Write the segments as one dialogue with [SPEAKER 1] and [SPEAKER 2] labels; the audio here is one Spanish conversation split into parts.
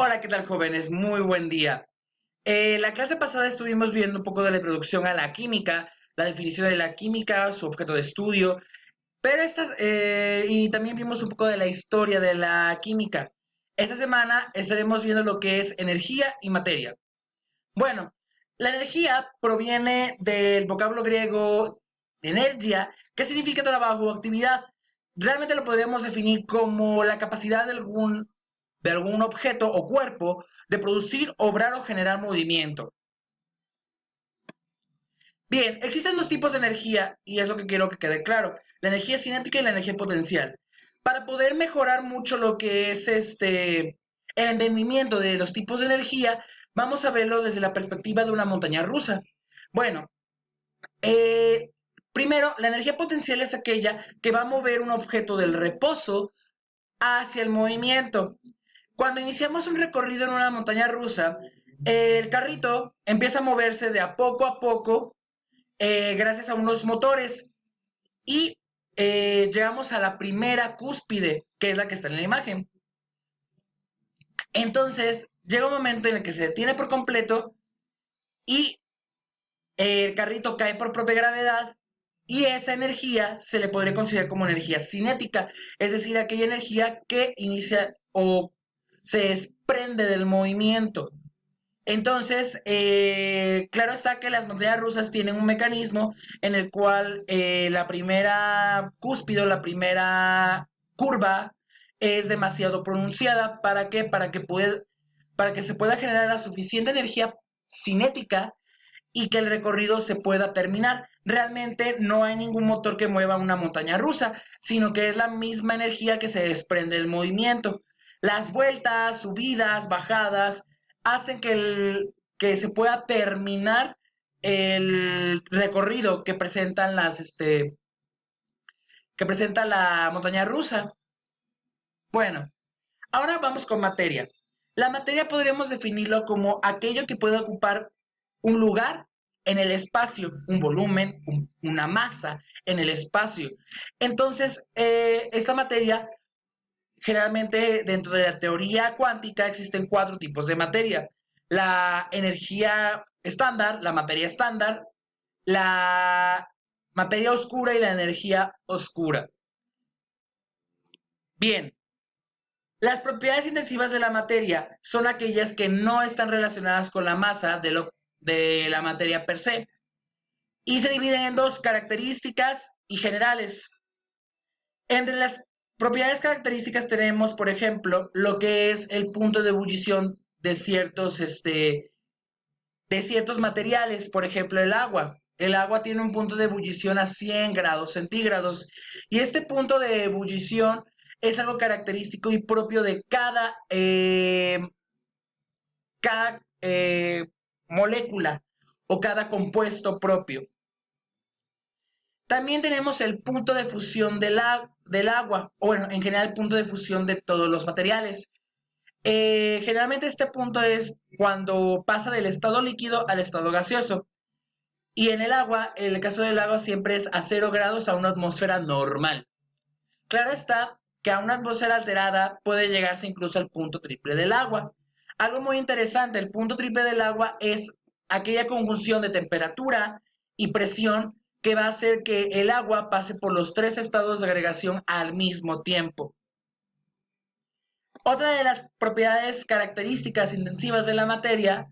[SPEAKER 1] Hola, ¿qué tal, jóvenes? Muy buen día. La clase pasada estuvimos viendo un poco de la introducción a la química, la definición de la química, su objeto de estudio, y también vimos un poco de la historia de la química. Esta semana estaremos viendo lo que es energía y materia. Bueno, la energía proviene del vocablo griego energia, que significa trabajo o actividad. Realmente lo podríamos definir como la capacidad de algún objeto o cuerpo de producir, obrar o generar movimiento. Bien, existen dos tipos de energía y es lo que quiero que quede claro, la energía cinética y la energía potencial. Para poder mejorar mucho lo que es el entendimiento de los tipos de energía, vamos a verlo desde la perspectiva de una montaña rusa. Bueno, eh, primero, la energía potencial es aquella que va a mover un objeto del reposo hacia el movimiento. Cuando iniciamos un recorrido en una montaña rusa, el carrito empieza a moverse de a poco gracias a unos motores y llegamos a la primera cúspide, que es la que está en la imagen. Entonces, llega un momento en el que se detiene por completo y el carrito cae por propia gravedad y esa energía se le podría considerar como energía cinética, es decir, aquella energía que inicia o se desprende del movimiento. Entonces, claro está que las montañas rusas tienen un mecanismo en el cual la primera cúspide o la primera curva es demasiado pronunciada. ¿Para qué? Para que se pueda generar la suficiente energía cinética y que el recorrido se pueda terminar. Realmente no hay ningún motor que mueva una montaña rusa, sino que es la misma energía que se desprende del movimiento. Las vueltas, subidas, bajadas, hacen que se pueda terminar el recorrido que presenta la montaña rusa. Bueno, ahora vamos con materia. La materia podríamos definirlo como aquello que puede ocupar un lugar en el espacio, un volumen, una masa en el espacio. Entonces, esta materia, generalmente dentro de la teoría cuántica existen cuatro tipos de materia. La energía estándar, la materia estándar, la materia oscura y la energía oscura. Bien, las propiedades intensivas de la materia son aquellas que no están relacionadas con la masa de la materia per se y se dividen en dos, características y generales. Entre las propiedades características tenemos, por ejemplo, lo que es el punto de ebullición de ciertos materiales, por ejemplo, el agua. El agua tiene un punto de ebullición a 100 grados centígrados y este punto de ebullición es algo característico y propio de cada molécula o cada compuesto propio. También tenemos el punto de fusión del agua, o bueno, en general el punto de fusión de todos los materiales. Generalmente este punto es cuando pasa del estado líquido al estado gaseoso. Y en el agua, en el caso del agua, siempre es a 0 grados a una atmósfera normal. Claro está que a una atmósfera alterada puede llegarse incluso al punto triple del agua. Algo muy interesante, el punto triple del agua es aquella conjunción de temperatura y presión que va a hacer que el agua pase por los tres estados de agregación al mismo tiempo. Otra de las propiedades características intensivas de la materia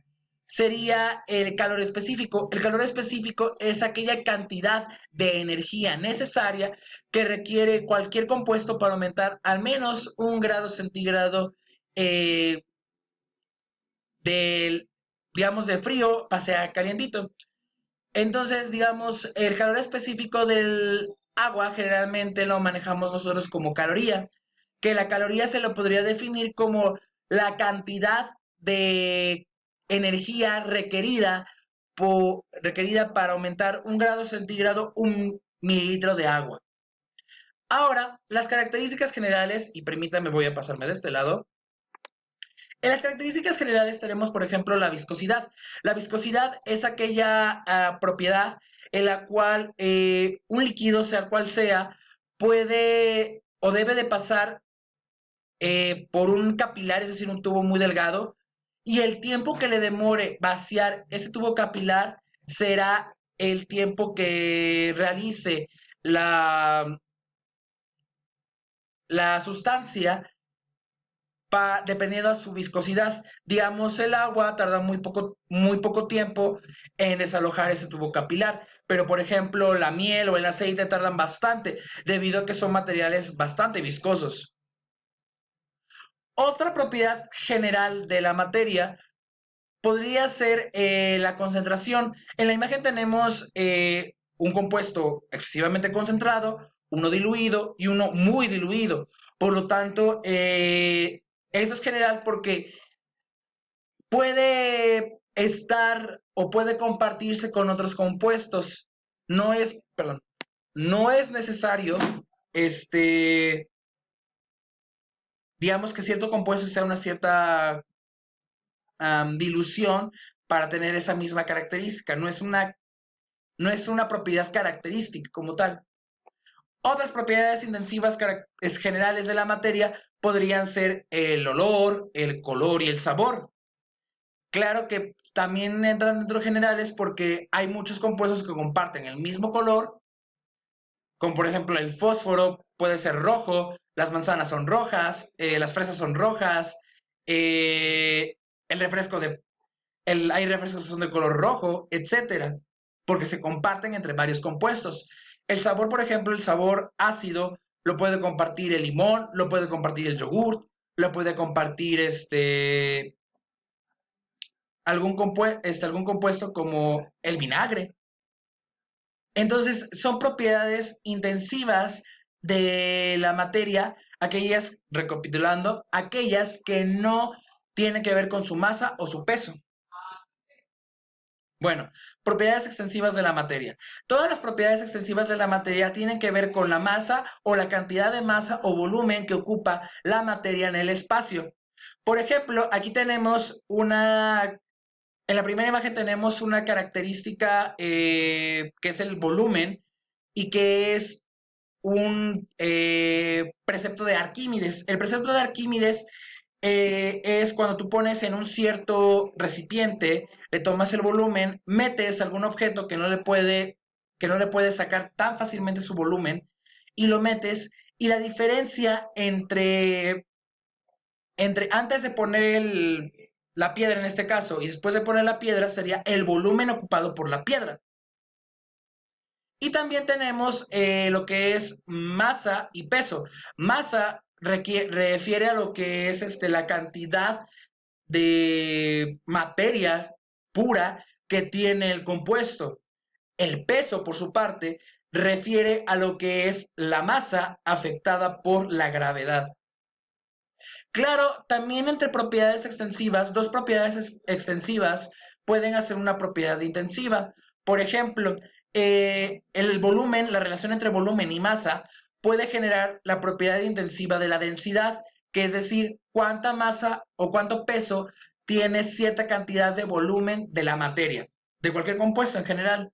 [SPEAKER 1] sería el calor específico. El calor específico es aquella cantidad de energía necesaria que requiere cualquier compuesto para aumentar al menos 1 grado centígrado eh, del, digamos, de frío, pase a calientito. Entonces, digamos, el calor específico del agua generalmente lo manejamos nosotros como caloría, que la caloría se lo podría definir como la cantidad de energía requerida para aumentar 1 grado centígrado 1 mililitro de agua. Ahora, las características generales, y permítame, voy a pasarme de este lado. En las características generales tenemos, por ejemplo, la viscosidad. La viscosidad es aquella propiedad en la cual un líquido, sea cual sea, puede o debe de pasar por un capilar, es decir, un tubo muy delgado, y el tiempo que le demore vaciar ese tubo capilar será el tiempo que realice la, la sustancia dependiendo de su viscosidad. Digamos, el agua tarda muy poco tiempo en desalojar ese tubo capilar, pero por ejemplo, la miel o el aceite tardan bastante, debido a que son materiales bastante viscosos. Otra propiedad general de la materia podría ser la concentración. En la imagen tenemos un compuesto excesivamente concentrado, uno diluido y uno muy diluido. Por lo tanto, eso es general porque puede estar o puede compartirse con otros compuestos. Perdón, no es necesario, digamos que cierto compuesto sea una cierta dilución para tener esa misma característica. No es una propiedad característica como tal. Otras propiedades intensivas generales de la materia podrían ser el olor, el color y el sabor. Claro que también entran dentro de generales porque hay muchos compuestos que comparten el mismo color, como por ejemplo el fósforo puede ser rojo, las manzanas son rojas, las fresas son rojas, el refresco hay refrescos que son de color rojo, etcétera, porque se comparten entre varios compuestos. El sabor, por ejemplo, el sabor ácido lo puede compartir el limón, lo puede compartir el yogur, lo puede compartir algún compuesto como el vinagre. Entonces, son propiedades intensivas de la materia, aquellas, recapitulando, aquellas que no tienen que ver con su masa o su peso. Bueno, propiedades extensivas de la materia. Todas las propiedades extensivas de la materia tienen que ver con la masa o la cantidad de masa o volumen que ocupa la materia en el espacio. Por ejemplo, aquí tenemos en la primera imagen tenemos una característica que es el volumen y que es un precepto de Arquímedes. El precepto de Arquímedes es cuando tú pones en un cierto recipiente, le tomas el volumen, metes algún objeto que no le puede sacar tan fácilmente su volumen y lo metes, y la diferencia entre antes de poner la piedra en este caso y después de poner la piedra sería el volumen ocupado por la piedra. Y también tenemos lo que es masa y peso. Masa refiere a lo que es la cantidad de materia pura que tiene el compuesto. El peso, por su parte, refiere a lo que es la masa afectada por la gravedad. Claro, también entre propiedades extensivas, dos propiedades extensivas pueden hacer una propiedad intensiva. Por ejemplo, el volumen, la relación entre volumen y masa puede generar la propiedad intensiva de la densidad, que es decir, cuánta masa o cuánto peso tiene cierta cantidad de volumen de la materia, de cualquier compuesto en general.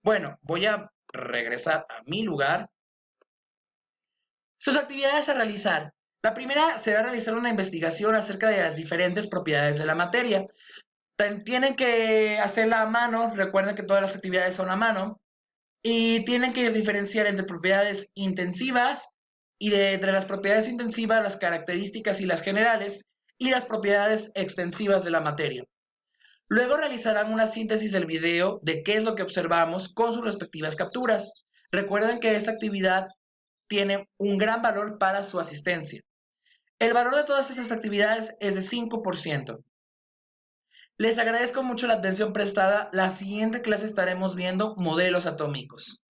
[SPEAKER 1] Bueno, voy a regresar a mi lugar. Sus actividades a realizar. La primera será realizar una investigación acerca de las diferentes propiedades de la materia. Tienen que hacerla a mano, recuerden que todas las actividades son a mano, y tienen que diferenciar entre propiedades intensivas y entre las propiedades intensivas, las características y las generales, y las propiedades extensivas de la materia. Luego realizarán una síntesis del video de qué es lo que observamos con sus respectivas capturas. Recuerden que esta actividad tiene un gran valor para su asistencia. El valor de todas estas actividades es de 5%. Les agradezco mucho la atención prestada. La siguiente clase estaremos viendo modelos atómicos.